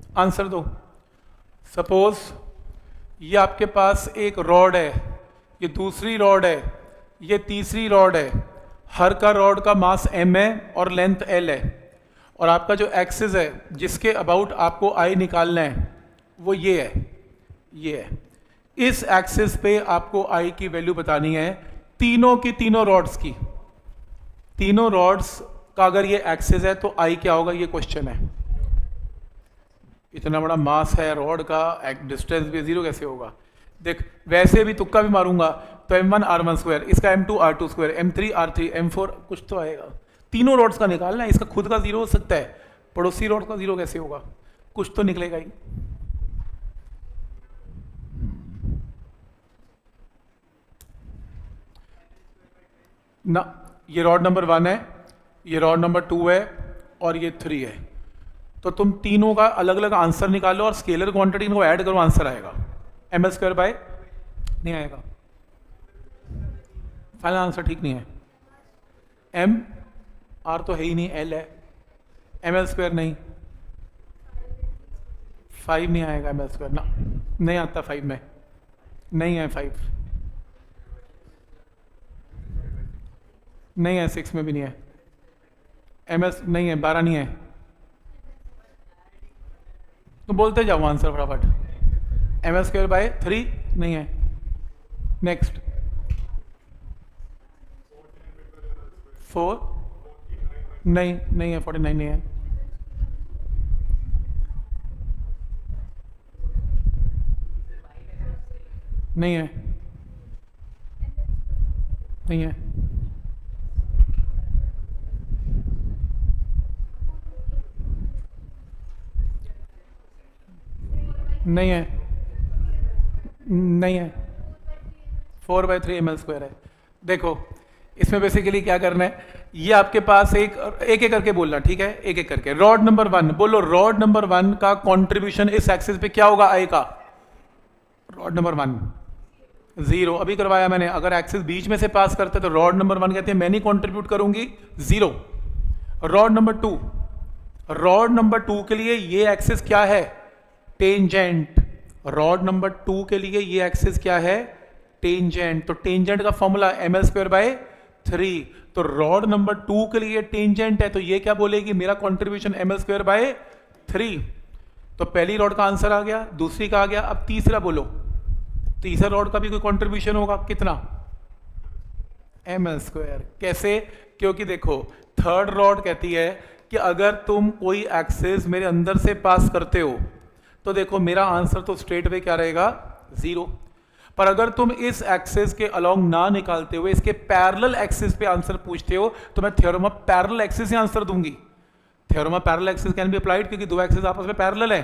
Answer दो। Suppose ये आपके पास एक रॉड है, ये दूसरी रॉड है, ये तीसरी रॉड है, हर का रॉड का मास m है और लेंथ l है, और आपका जो एक्सिस है जिसके अबाउट आपको I निकालना है वो ये है, ये है। इस एक्सिस पे आपको I की वैल्यू बतानी है तीनों की तीनों रॉड्स की। तीनों रॉड्स का अगर ये एक्सिस है तो I क्या होगा, ये क्वेश्चन है। इतना बड़ा मास है रॉड का, डिस्टेंस भी जीरो कैसे होगा। देख वैसे भी तुक्का भी मारूंगा तो m1 r1 स्क्वायर, इसका m2 r2 square, m3 r3, m4 कुछ तो आएगा। तीनों रॉड्स का निकालना है, इसका खुद का जीरो हो सकता है, पड़ोसी रॉड का जीरो कैसे होगा, कुछ तो निकलेगा ही ना। ये रॉड नंबर 1 है, ये रॉड नंबर 2 है और ये 3 है। तो तुम तीनों का अलग अलग आंसर निकालो और स्केलर क्वांटिटी को ऐड करो, आंसर आएगा ml स्क्वायर बाय, नहीं आएगा। फाइनल आंसर ठीक नहीं है। m r तो है ही नहीं, l है, ml स्क्वायर नहीं, 5 नहीं आएगा ml स्क्वायर ना, नहीं आता 5 में, नहीं है 5, नहीं है 6 में भी नहीं है, ml नहीं है, 12 नहीं है। तो बोलते जाओ आंसर फटाफट। ml स्क्वायर बाय 3 नहीं है। नेक्स्ट 4 नहीं, नहीं है, 49 नहीं है। नहीं है, नहीं है, नहीं है, नहीं है, 4/3 ml स्क्वायर है। देखो इसमें बेसिकली क्या करना है, ये आपके पास एक एक करके बोलना, ठीक है, एक एक करके। रॉड नंबर 1 बोलो, रॉड नंबर 1 का कंट्रीब्यूशन इस एक्सिस पे क्या होगा I का। रॉड नंबर 1 0, अभी करवाया मैंने। अगर एक्सिस बीच में से पास करते तो रॉड नंबर 1 कहते हैं मैं नहीं कंट्रीब्यूट करूंगी, 0। रॉड नंबर 2, रॉड नंबर 2 के लिए ये एक्सिस क्या है, टेंजेंट। रॉड नंबर 2 के लिए ये एक्सिस क्या है, टेंजेंट। तो टेंजेंट का फॉर्मूला ml स्क्वायर बाय 3। तो रॉड नंबर 2 के लिए टेंजेंट है तो ये क्या बोलेगी, मेरा कंट्रीब्यूशन ml स्क्वायर बाय 3। तो पहली रॉड का आंसर आ गया, दूसरी का आ गया। अब तीसरा बोलो, तीसरा रॉड का भी कोई कंट्रीब्यूशन होगा, कितना, ml स्क्वायर। कैसे, क्योंकि देखो थर्ड रॉड कहती है कि अगर तुम कोई एक्सिस मेरे अंदर से पास करते हो तो देखो मेरा आंसर तो स्ट्रेट वे क्या रहेगा, 0। पर अगर तुम इस एक्सिस के अलोंग ना निकालते हुए इसके पैरेलल एक्सिस पे आंसर पूछते हो तो मैं थ्योरम ऑफ पैरेलल एक्सिस से आंसर दूंगी। Theorem of parallel axis can be applied क्योंकि दो एक्सिस आपस में पैरेलल है।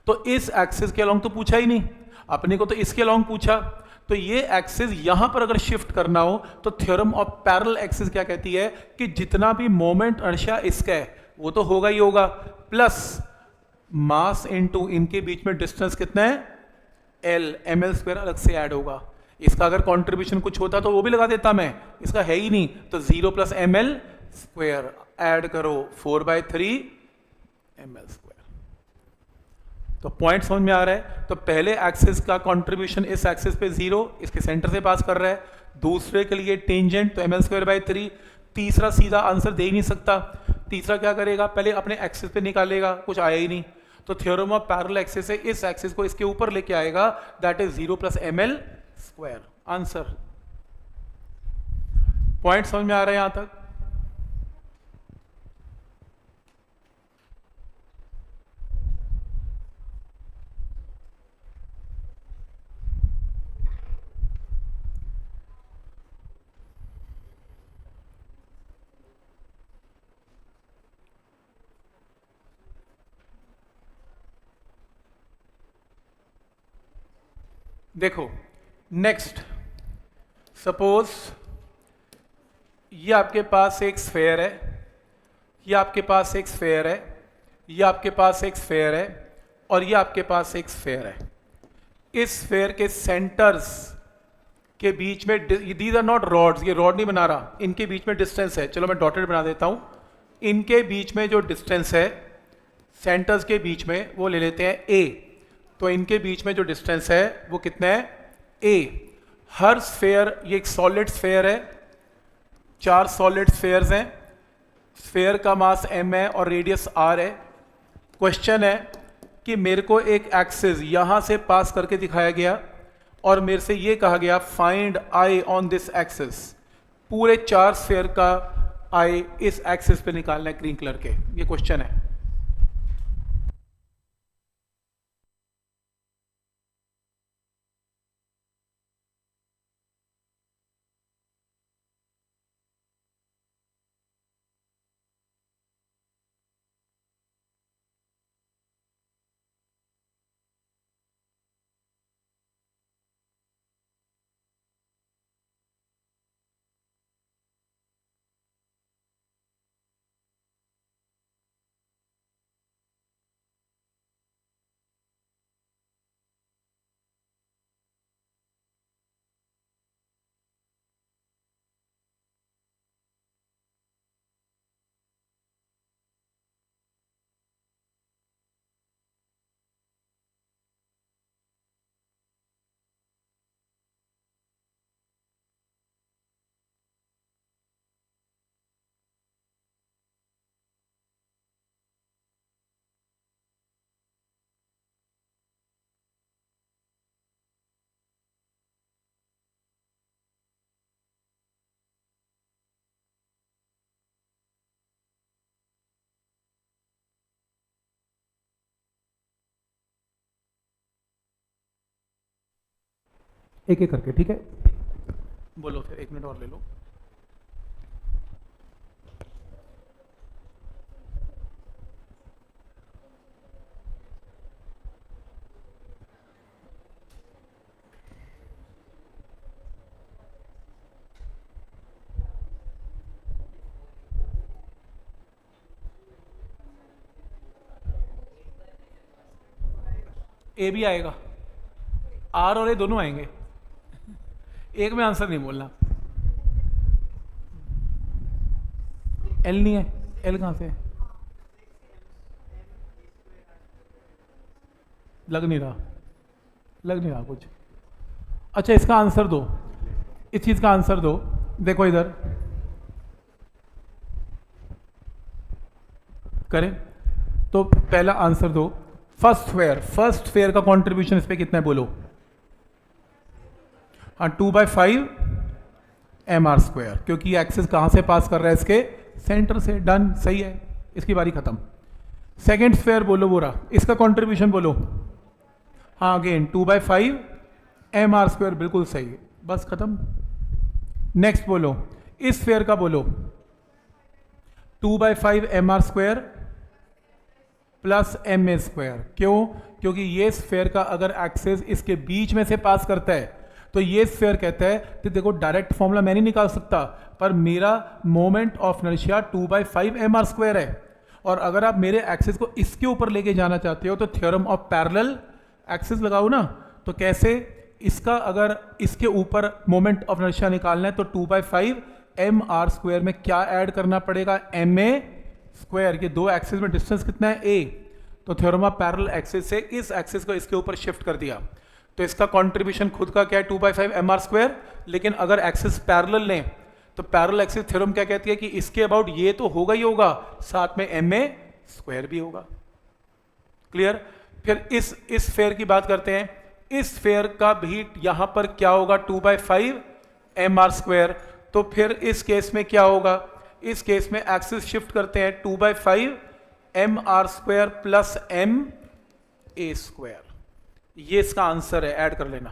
तो इस एक्सिस के अलोंग तो पूछा ही नहीं, अपने को तो इसके अलोंग पूछा। तो ये एक्सिस यहां पर अगर शिफ्ट करना हो तो थ्योरम ऑफ पैरेलल एक्सिस क्या कहती है कि जितना भी मोमेंट इनर्शिया इसका है वो तो होगा ही होगा, प्लस मास इनटू इनके बीच में डिस्टेंस कितना है, L, ml स्क्वायर अलग से ऐड होगा। इसका अगर कंट्रीब्यूशन कुछ होता तो वो भी लगा देता मैं, इसका है ही नहीं। तो 0 + ml स्क्वायर ऐड करो 4/3 ml स्क्वायर। तो पॉइंट समझ में आ रहा है। तो पहले एक्सिस का कंट्रीब्यूशन इस एक्सिस पे 0, इसके सेंटर से पास कर रहा है। दूसरे के लिए टेंजेंट तो ml स्क्वायर बाय 3। तीसरा सीधा आंसर दे ही नहीं सकता, तीसरा क्या करेगा, पहले अपने एक्सिस पे निकालेगा, कुछ आया ही नहीं। तो थ्योरम ऑफ पैरेलल एक्सिस से इस एक्सिस को इसके ऊपर लेके आएगा, that is 0 + ml square. Answer. Point समझ में आ रहा है यहां तक। देखो नेक्स्ट, सपोज ये आपके पास एक स्फेयर है, ये आपके पास एक स्फेयर है, ये आपके पास एक स्फेयर है और ये आपके पास एक स्फेयर है। इस स्फेयर के सेंटर्स के बीच में, दीज आर नॉट रॉड्स, ये रॉड नहीं बना रहा, इनके बीच में डिस्टेंस है। चलो मैं डॉटेड बना देता हूं। इनके बीच में जो डिस्टेंस है सेंटर्स के बीच में वो ले लेते हैं ए, तो इनके बीच में जो डिस्टेंस है वो कितना है ए। हर स्फेयर, ये एक सॉलिड स्फेयर है, 4 सॉलिड स्फेयर्स हैं, स्फेयर का मास m है और रेडियस r है। क्वेश्चन है कि मेरे को एक एक्सिस यहां से पास करके दिखाया गया और मेरे से ये कहा गया find i on this axis, पूरे 4 स्फेयर का i इस एक्सिस पे निकालना है ग्रीन कलर के, ये क्वेश्चन है। एक एक करके, ठीक है? बोलो फिर, 1 मिनट और ले लो। ए भी आएगा, आर और ए दोनों आएंगे, एक में आंसर नहीं बोलना। एल नहीं है, एल कहां से है? लग नहीं रहा कुछ। अच्छा, इसका आंसर दो, इस चीज का आंसर दो। देखो इधर करें तो पहला आंसर दो, फर्स्ट स्फेयर का कंट्रीब्यूशन इस पे कितना है बोलो? हाँ, 2/5 mr², क्योंकि एक्सिस कहां से पास कर रहा है? इसके सेंटर से। डन, सही है, इसकी बारी खत्म। सेकेंड स्फेयर बोलो बोरा, इसका कंट्रीब्यूशन बोलो। हाँ, अगेन 2/5 mr², बिल्कुल सही है, बस खत्म। नेक्स्ट बोलो, इस स्फेयर का बोलो, 2/5 mr² प्लस ma²। क्यों? क्योंकि ये स्फेयर का अगर एक्सिस इसके बीच में से पास करता है तो ये स्फेयर कहता है कि देखो, डायरेक्ट फॉर्मूला मैं नहीं निकाल सकता, पर मेरा मोमेंट ऑफ इनर्शिया 2/5 mr² है, और अगर आप मेरे एक्सिस को इसके ऊपर लेके जाना चाहते हो तो थ्योरम ऑफ पैरेलल एक्सिस लगाओ ना। तो कैसे? इसका अगर इसके ऊपर मोमेंट ऑफ इनर्शिया निकालना है तो 2/5 mr² में क्या ऐड करना पड़ेगा? ma²। ये दो एक्सिस में डिस्टेंस कितना है? a। तो थ्योरम ऑफ पैरेलल एक्सिस से इस एक्सिस को इसके ऊपर शिफ्ट कर दिया, तो इसका कंट्रीब्यूशन खुद का क्या है? 2/5 mr²। लेकिन अगर एक्सिस पैरेलल लें तो पैरेलल एक्सिस थ्योरम क्या कहती है कि इसके अबाउट ये तो होगा ही होगा, साथ में ma² भी होगा। क्लियर? फिर इस स्फेयर की बात करते हैं। इस स्फेयर का भी यहां पर क्या होगा? 2/5 mr²। तो फिर इस केस में क्या होगा? इस केस में एक्सिस शिफ्ट करते हैं, 2/5 mr² प्लस ma²। ये इसका आंसर है, ऐड कर लेना।